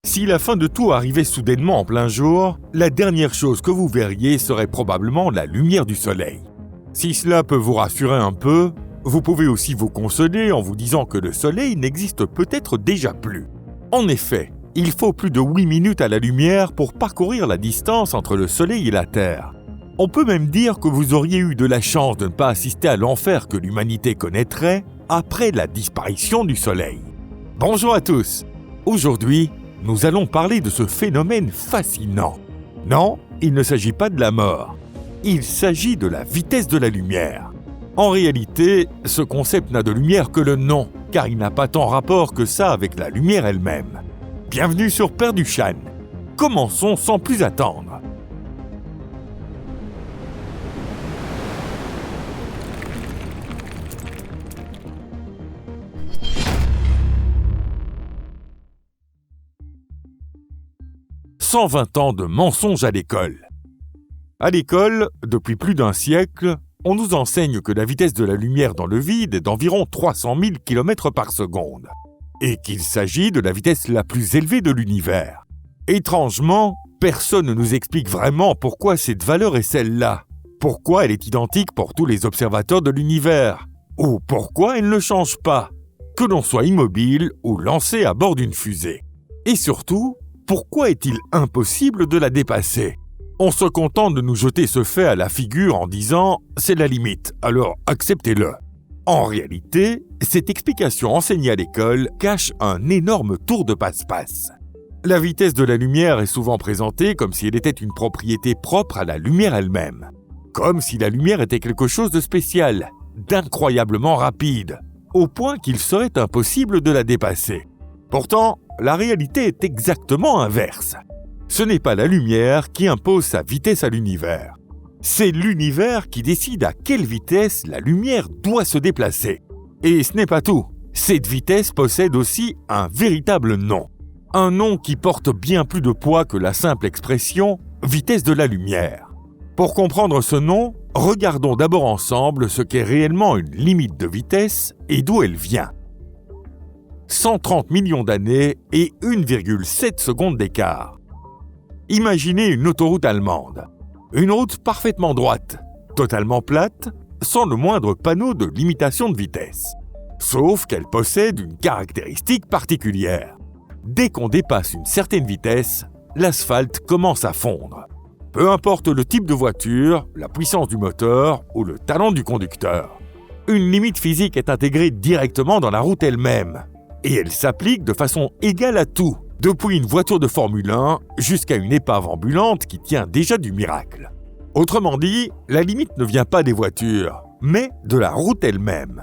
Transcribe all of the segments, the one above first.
Si la fin de tout arrivait soudainement en plein jour, la dernière chose que vous verriez serait probablement la lumière du soleil. Si cela peut vous rassurer un peu, vous pouvez aussi vous consoler en vous disant que le soleil n'existe peut-être déjà plus. En effet, il faut plus de 8 minutes à la lumière pour parcourir la distance entre le soleil et la Terre. On peut même dire que vous auriez eu de la chance de ne pas assister à l'enfer que l'humanité connaîtrait après la disparition du soleil. Bonjour à tous! Aujourd'hui, nous allons parler de ce phénomène fascinant. Non, il ne s'agit pas de la mort. Il s'agit de la vitesse de la lumière. En réalité, ce concept n'a de lumière que le nom, car il n'a pas tant rapport que ça avec la lumière elle-même. Bienvenue sur Perduchan. Commençons sans plus attendre. « 120 ans de mensonges à l'école. À l'école, depuis plus d'un siècle, on nous enseigne que la vitesse de la lumière dans le vide est d'environ 300 000 km par seconde, et qu'il s'agit de la vitesse la plus élevée de l'univers. Étrangement, personne ne nous explique vraiment pourquoi cette valeur est celle-là, pourquoi elle est identique pour tous les observateurs de l'univers, ou pourquoi elle ne change pas, que l'on soit immobile ou lancé à bord d'une fusée. Et surtout, pourquoi est-il impossible de la dépasser ? On se contente de nous jeter ce fait à la figure en disant « c'est la limite, alors acceptez-le ». En réalité, cette explication enseignée à l'école cache un énorme tour de passe-passe. La vitesse de la lumière est souvent présentée comme si elle était une propriété propre à la lumière elle-même. Comme si la lumière était quelque chose de spécial, d'incroyablement rapide, au point qu'il serait impossible de la dépasser. Pourtant, la réalité est exactement inverse. Ce n'est pas la lumière qui impose sa vitesse à l'univers. C'est l'univers qui décide à quelle vitesse la lumière doit se déplacer. Et ce n'est pas tout. Cette vitesse possède aussi un véritable nom. Un nom qui porte bien plus de poids que la simple expression « vitesse de la lumière ». Pour comprendre ce nom, regardons d'abord ensemble ce qu'est réellement une limite de vitesse et d'où elle vient. 130 millions d'années et 1,7 secondes d'écart. Imaginez une autoroute allemande. Une route parfaitement droite, totalement plate, sans le moindre panneau de limitation de vitesse. Sauf qu'elle possède une caractéristique particulière. Dès qu'on dépasse une certaine vitesse, l'asphalte commence à fondre. Peu importe le type de voiture, la puissance du moteur ou le talent du conducteur. Une limite physique est intégrée directement dans la route elle-même. Et elle s'applique de façon égale à tout, depuis une voiture de Formule 1 jusqu'à une épave ambulante qui tient déjà du miracle. Autrement dit, la limite ne vient pas des voitures, mais de la route elle-même.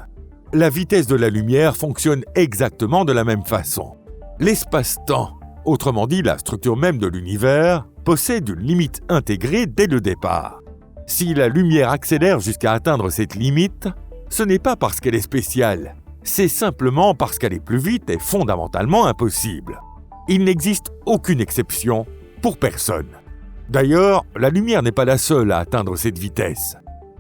La vitesse de la lumière fonctionne exactement de la même façon. L'espace-temps, autrement dit la structure même de l'univers, possède une limite intégrée dès le départ. Si la lumière accélère jusqu'à atteindre cette limite, ce n'est pas parce qu'elle est spéciale, c'est simplement parce qu'aller plus vite est fondamentalement impossible. Il n'existe aucune exception pour personne. D'ailleurs, la lumière n'est pas la seule à atteindre cette vitesse.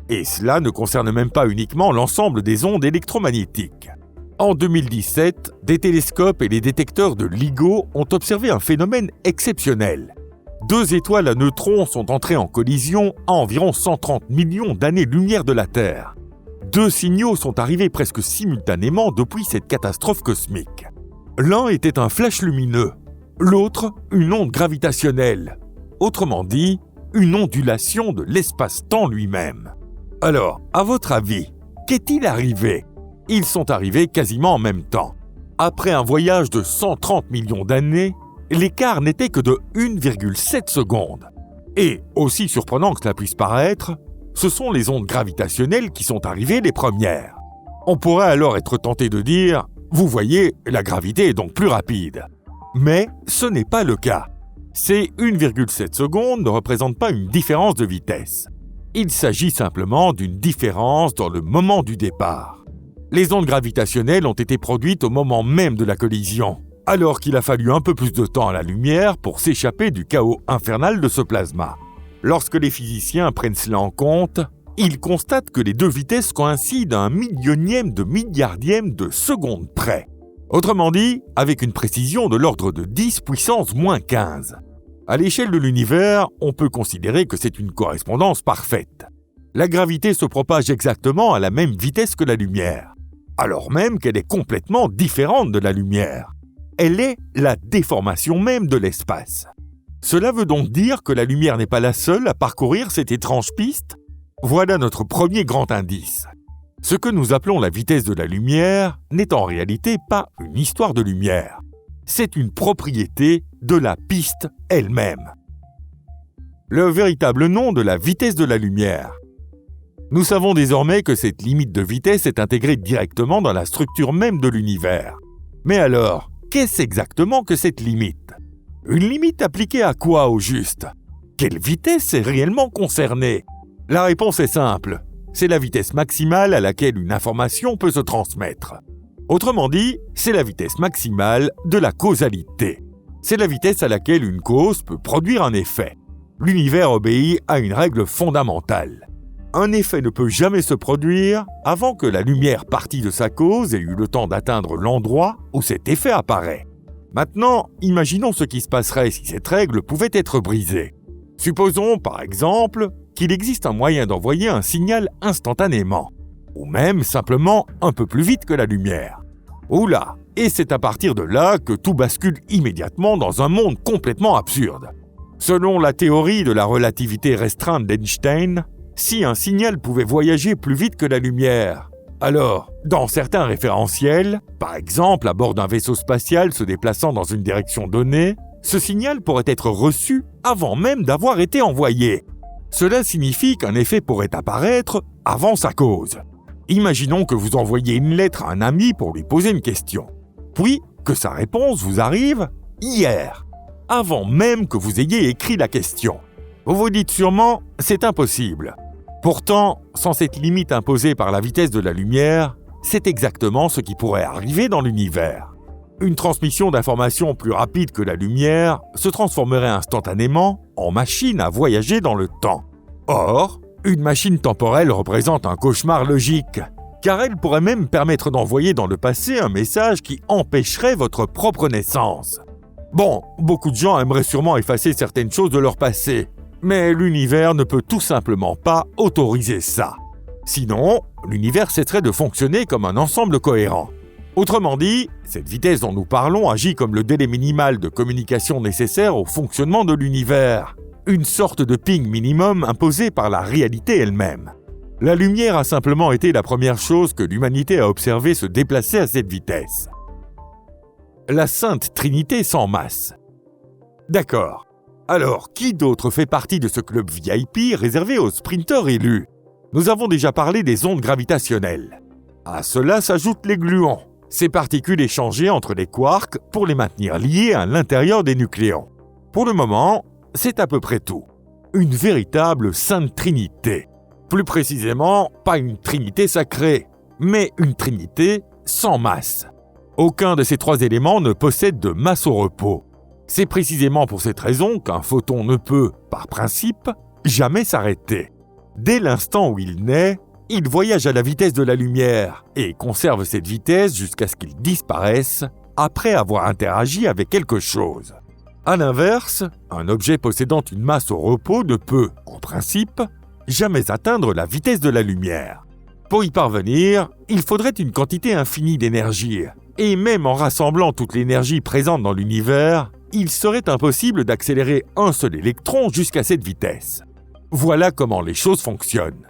Et cela ne concerne même pas uniquement l'ensemble des ondes électromagnétiques. En 2017, des télescopes et les détecteurs de LIGO ont observé un phénomène exceptionnel. 2 étoiles à neutrons sont entrées en collision à environ 130 millions d'années-lumière de la Terre. 2 signaux sont arrivés presque simultanément depuis cette catastrophe cosmique. L'un était un flash lumineux, l'autre une onde gravitationnelle. Autrement dit, une ondulation de l'espace-temps lui-même. Alors, à votre avis, qu'est-il arrivé ? Ils sont arrivés quasiment en même temps. Après un voyage de 130 millions d'années, l'écart n'était que de 1,7 secondes. Et, aussi surprenant que cela puisse paraître, ce sont les ondes gravitationnelles qui sont arrivées les premières. On pourrait alors être tenté de dire « Vous voyez, la gravité est donc plus rapide ». Mais ce n'est pas le cas. Ces 1,7 secondes ne représentent pas une différence de vitesse. Il s'agit simplement d'une différence dans le moment du départ. Les ondes gravitationnelles ont été produites au moment même de la collision, alors qu'il a fallu un peu plus de temps à la lumière pour s'échapper du chaos infernal de ce plasma. Lorsque les physiciens prennent cela en compte, ils constatent que les deux vitesses coïncident à 1 millionième de milliardième de seconde près. Autrement dit, avec une précision de l'ordre de 10 puissance moins 15. À l'échelle de l'univers, on peut considérer que c'est une correspondance parfaite. La gravité se propage exactement à la même vitesse que la lumière, alors même qu'elle est complètement différente de la lumière. Elle est la déformation même de l'espace. Cela veut donc dire que la lumière n'est pas la seule à parcourir cette étrange piste ? Voilà notre premier grand indice. Ce que nous appelons la vitesse de la lumière n'est en réalité pas une histoire de lumière. C'est une propriété de la piste elle-même. Le véritable nom de la vitesse de la lumière. Nous savons désormais que cette limite de vitesse est intégrée directement dans la structure même de l'univers. Mais alors, qu'est-ce exactement que cette limite ? Une limite appliquée à quoi au juste ? Quelle vitesse est réellement concernée ? La réponse est simple. C'est la vitesse maximale à laquelle une information peut se transmettre. Autrement dit, c'est la vitesse maximale de la causalité. C'est la vitesse à laquelle une cause peut produire un effet. L'univers obéit à une règle fondamentale. Un effet ne peut jamais se produire avant que la lumière partie de sa cause ait eu le temps d'atteindre l'endroit où cet effet apparaît. Maintenant, imaginons ce qui se passerait si cette règle pouvait être brisée. Supposons, par exemple, qu'il existe un moyen d'envoyer un signal instantanément, ou même simplement un peu plus vite que la lumière. Oula, et c'est à partir de là que tout bascule immédiatement dans un monde complètement absurde. Selon la théorie de la relativité restreinte d'Einstein, si un signal pouvait voyager plus vite que la lumière, alors, dans certains référentiels, par exemple à bord d'un vaisseau spatial se déplaçant dans une direction donnée, ce signal pourrait être reçu avant même d'avoir été envoyé. Cela signifie qu'un effet pourrait apparaître avant sa cause. Imaginons que vous envoyez une lettre à un ami pour lui poser une question, puis que sa réponse vous arrive hier, avant même que vous ayez écrit la question. Vous vous dites sûrement, c'est impossible. Pourtant, sans cette limite imposée par la vitesse de la lumière, c'est exactement ce qui pourrait arriver dans l'univers. Une transmission d'informations plus rapide que la lumière se transformerait instantanément en machine à voyager dans le temps. Or, une machine temporelle représente un cauchemar logique, car elle pourrait même permettre d'envoyer dans le passé un message qui empêcherait votre propre naissance. Bon, beaucoup de gens aimeraient sûrement effacer certaines choses de leur passé, mais l'univers ne peut tout simplement pas autoriser ça. Sinon, l'univers cesserait de fonctionner comme un ensemble cohérent. Autrement dit, cette vitesse dont nous parlons agit comme le délai minimal de communication nécessaire au fonctionnement de l'univers, une sorte de ping minimum imposé par la réalité elle-même. La lumière a simplement été la première chose que l'humanité a observée se déplacer à cette vitesse. La Sainte Trinité sans masse. D'accord. Alors, qui d'autre fait partie de ce club VIP réservé aux sprinteurs élus ? Nous avons déjà parlé des ondes gravitationnelles. À cela s'ajoutent les gluons, ces particules échangées entre les quarks pour les maintenir liés à l'intérieur des nucléons. Pour le moment, c'est à peu près tout. Une véritable Sainte Trinité. Plus précisément, pas une trinité sacrée, mais une trinité sans masse. Aucun de ces trois éléments ne possède de masse au repos. C'est précisément pour cette raison qu'un photon ne peut, par principe, jamais s'arrêter. Dès l'instant où il naît, il voyage à la vitesse de la lumière et conserve cette vitesse jusqu'à ce qu'il disparaisse après avoir interagi avec quelque chose. À l'inverse, un objet possédant une masse au repos ne peut, en principe, jamais atteindre la vitesse de la lumière. Pour y parvenir, il faudrait une quantité infinie d'énergie, et même en rassemblant toute l'énergie présente dans l'univers, il serait impossible d'accélérer un seul électron jusqu'à cette vitesse. Voilà comment les choses fonctionnent.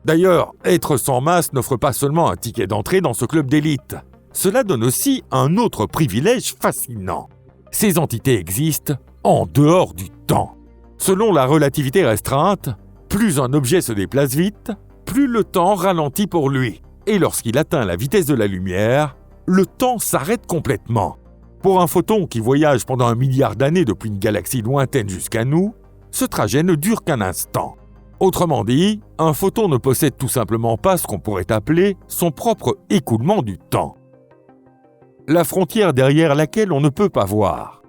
D'ailleurs, être sans masse n'offre pas seulement un ticket d'entrée dans ce club d'élite. Cela donne aussi un autre privilège fascinant. Ces entités existent en dehors du temps. Selon la relativité restreinte, plus un objet se déplace vite, plus le temps ralentit pour lui. Et lorsqu'il atteint la vitesse de la lumière, le temps s'arrête complètement. Pour un photon qui voyage pendant 1 milliard d'années depuis une galaxie lointaine jusqu'à nous, ce trajet ne dure qu'un instant. Autrement dit, un photon ne possède tout simplement pas ce qu'on pourrait appeler son propre écoulement du temps. La frontière derrière laquelle on ne peut pas voir.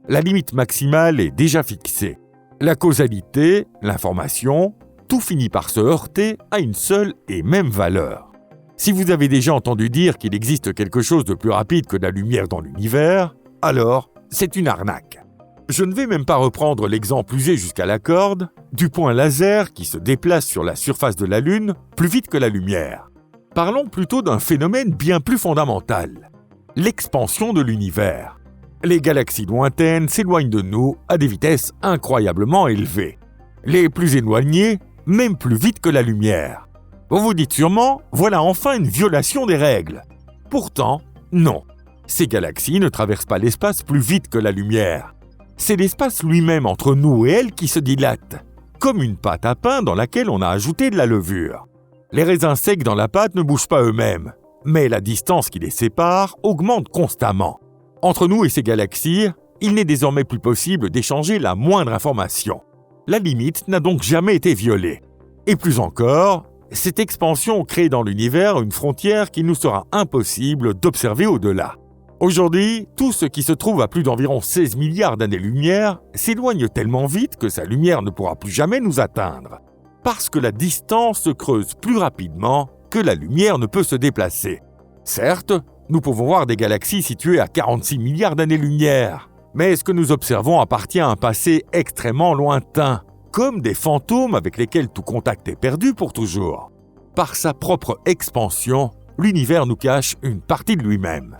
La limite maximale est déjà fixée. La causalité, l'information, tout finit par se heurter à une seule et même valeur. Si vous avez déjà entendu dire qu'il existe quelque chose de plus rapide que la lumière dans l'univers, alors c'est une arnaque. Je ne vais même pas reprendre l'exemple usé jusqu'à la corde du point laser qui se déplace sur la surface de la Lune plus vite que la lumière. Parlons plutôt d'un phénomène bien plus fondamental, l'expansion de l'univers. Les galaxies lointaines s'éloignent de nous à des vitesses incroyablement élevées. Les plus éloignées, même plus vite que la lumière. Vous vous dites sûrement, voilà enfin une violation des règles. Pourtant, non. Ces galaxies ne traversent pas l'espace plus vite que la lumière. C'est l'espace lui-même entre nous et elles qui se dilate, comme une pâte à pain dans laquelle on a ajouté de la levure. Les raisins secs dans la pâte ne bougent pas eux-mêmes, mais la distance qui les sépare augmente constamment. Entre nous et ces galaxies, il n'est désormais plus possible d'échanger la moindre information. La limite n'a donc jamais été violée. Et plus encore, cette expansion crée dans l'univers une frontière qu'il nous sera impossible d'observer au-delà. Aujourd'hui, tout ce qui se trouve à plus d'environ 16 milliards d'années-lumière s'éloigne tellement vite que sa lumière ne pourra plus jamais nous atteindre. Parce que la distance se creuse plus rapidement que la lumière ne peut se déplacer. Certes, nous pouvons voir des galaxies situées à 46 milliards d'années-lumière, mais ce que nous observons appartient à un passé extrêmement lointain, comme des fantômes avec lesquels tout contact est perdu pour toujours. Par sa propre expansion, l'univers nous cache une partie de lui-même.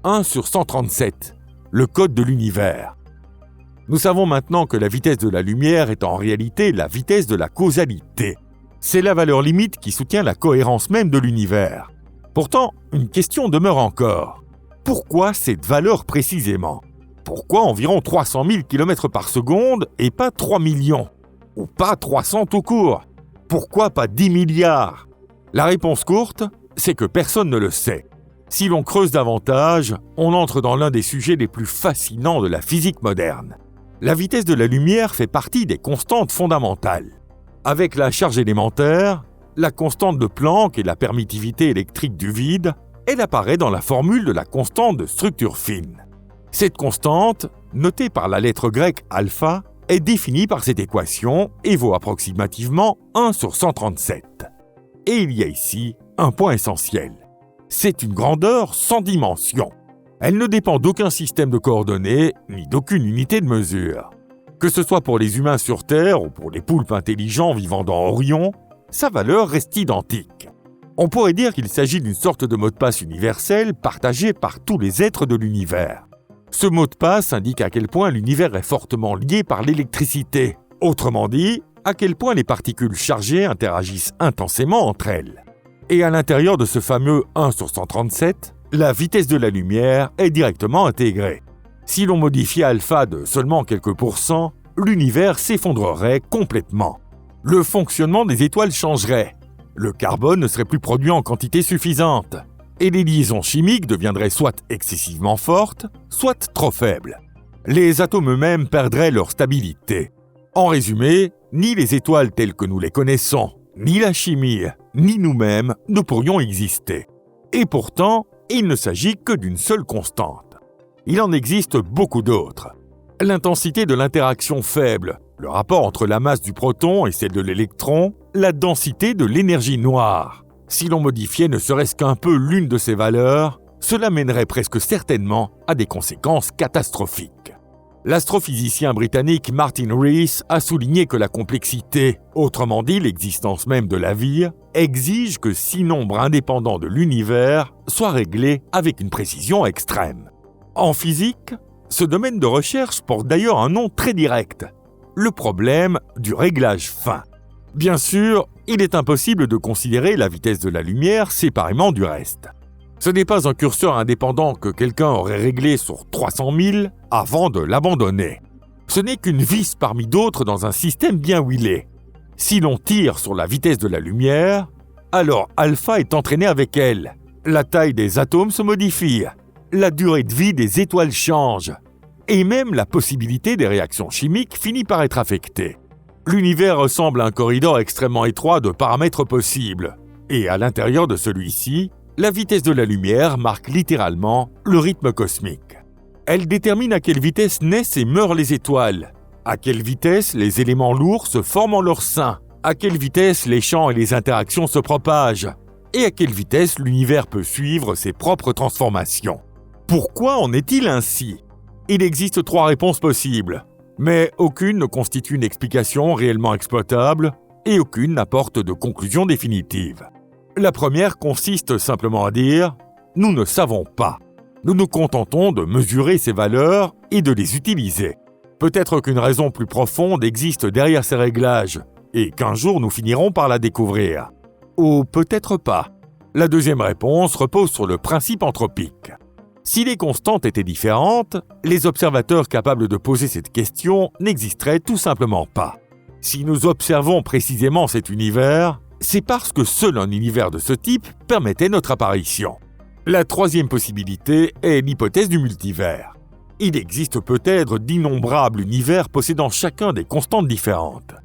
1 sur 137, le code de l'univers. Nous savons maintenant que la vitesse de la lumière est en réalité la vitesse de la causalité. C'est la valeur limite qui soutient la cohérence même de l'univers. Pourtant, une question demeure encore. Pourquoi cette valeur précisément ? Pourquoi environ 300 000 km par seconde et pas 3 millions ? Ou pas 300 tout court ? Pourquoi pas 10 milliards ? La réponse courte, c'est que personne ne le sait. Si l'on creuse davantage, on entre dans l'un des sujets les plus fascinants de la physique moderne. La vitesse de la lumière fait partie des constantes fondamentales. Avec la charge élémentaire, la constante de Planck et la permittivité électrique du vide, elle apparaît dans la formule de la constante de structure fine. Cette constante, notée par la lettre grecque alpha, est définie par cette équation et vaut approximativement 1 sur 137. Et il y a ici un point essentiel. C'est une grandeur sans dimension. Elle ne dépend d'aucun système de coordonnées ni d'aucune unité de mesure. Que ce soit pour les humains sur Terre ou pour les poulpes intelligents vivant dans Orion, sa valeur reste identique. On pourrait dire qu'il s'agit d'une sorte de mot de passe universel partagé par tous les êtres de l'univers. Ce mot de passe indique à quel point l'univers est fortement lié par l'électricité. Autrement dit, à quel point les particules chargées interagissent intensément entre elles. Et à l'intérieur de ce fameux 1 sur 137, la vitesse de la lumière est directement intégrée. Si l'on modifiait alpha de seulement quelques pourcents, l'univers s'effondrerait complètement. Le fonctionnement des étoiles changerait. Le carbone ne serait plus produit en quantité suffisante. Et les liaisons chimiques deviendraient soit excessivement fortes, soit trop faibles. Les atomes eux-mêmes perdraient leur stabilité. En résumé, ni les étoiles telles que nous les connaissons, ni la chimie, ni nous-mêmes ne pourrions exister. Et pourtant, il ne s'agit que d'une seule constante. Il en existe beaucoup d'autres. L'intensité de l'interaction faible, le rapport entre la masse du proton et celle de l'électron, la densité de l'énergie noire. Si l'on modifiait ne serait-ce qu'un peu l'une de ces valeurs, cela mènerait presque certainement à des conséquences catastrophiques. L'astrophysicien britannique Martin Rees a souligné que la complexité, autrement dit l'existence même de la vie, exige que 6 nombres indépendants de l'univers soient réglés avec une précision extrême. En physique, ce domaine de recherche porte d'ailleurs un nom très direct, le problème du réglage fin. Bien sûr, il est impossible de considérer la vitesse de la lumière séparément du reste. Ce n'est pas un curseur indépendant que quelqu'un aurait réglé sur 300 000 avant de l'abandonner. Ce n'est qu'une vis parmi d'autres dans un système bien huilé. Si l'on tire sur la vitesse de la lumière, alors alpha est entraîné avec elle. La taille des atomes se modifie. La durée de vie des étoiles change. Et même la possibilité des réactions chimiques finit par être affectée. L'univers ressemble à un corridor extrêmement étroit de paramètres possibles. Et à l'intérieur de celui-ci, la vitesse de la lumière marque littéralement le rythme cosmique. Elle détermine à quelle vitesse naissent et meurent les étoiles, à quelle vitesse les éléments lourds se forment en leur sein, à quelle vitesse les champs et les interactions se propagent, Et à quelle vitesse l'univers peut suivre ses propres transformations? Pourquoi en est-il ainsi? Il existe 3 réponses possibles, mais aucune ne constitue une explication réellement exploitable et aucune n'apporte de conclusion définitive. La première consiste simplement à dire « nous ne savons pas ». Nous nous contentons de mesurer ces valeurs et de les utiliser. Peut-être qu'une raison plus profonde existe derrière ces réglages et qu'un jour nous finirons par la découvrir. Ou peut-être pas. La deuxième réponse repose sur le principe anthropique. Si les constantes étaient différentes, les observateurs capables de poser cette question n'existeraient tout simplement pas. Si nous observons précisément cet univers, c'est parce que seul un univers de ce type permettait notre apparition. La troisième possibilité est l'hypothèse du multivers. Il existe peut-être d'innombrables univers possédant chacun des constantes différentes.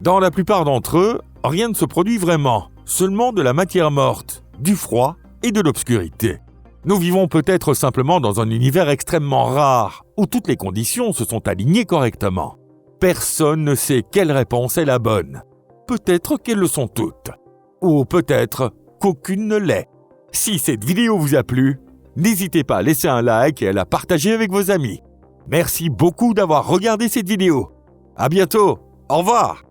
Dans la plupart d'entre eux, rien ne se produit vraiment, seulement de la matière morte, du froid et de l'obscurité. Nous vivons peut-être simplement dans un univers extrêmement rare, où toutes les conditions se sont alignées correctement. Personne ne sait quelle réponse est la bonne. Peut-être qu'elles le sont toutes. Ou peut-être qu'aucune ne l'est. Si cette vidéo vous a plu, n'hésitez pas à laisser un like et à la partager avec vos amis. Merci beaucoup d'avoir regardé cette vidéo. À bientôt. Au revoir.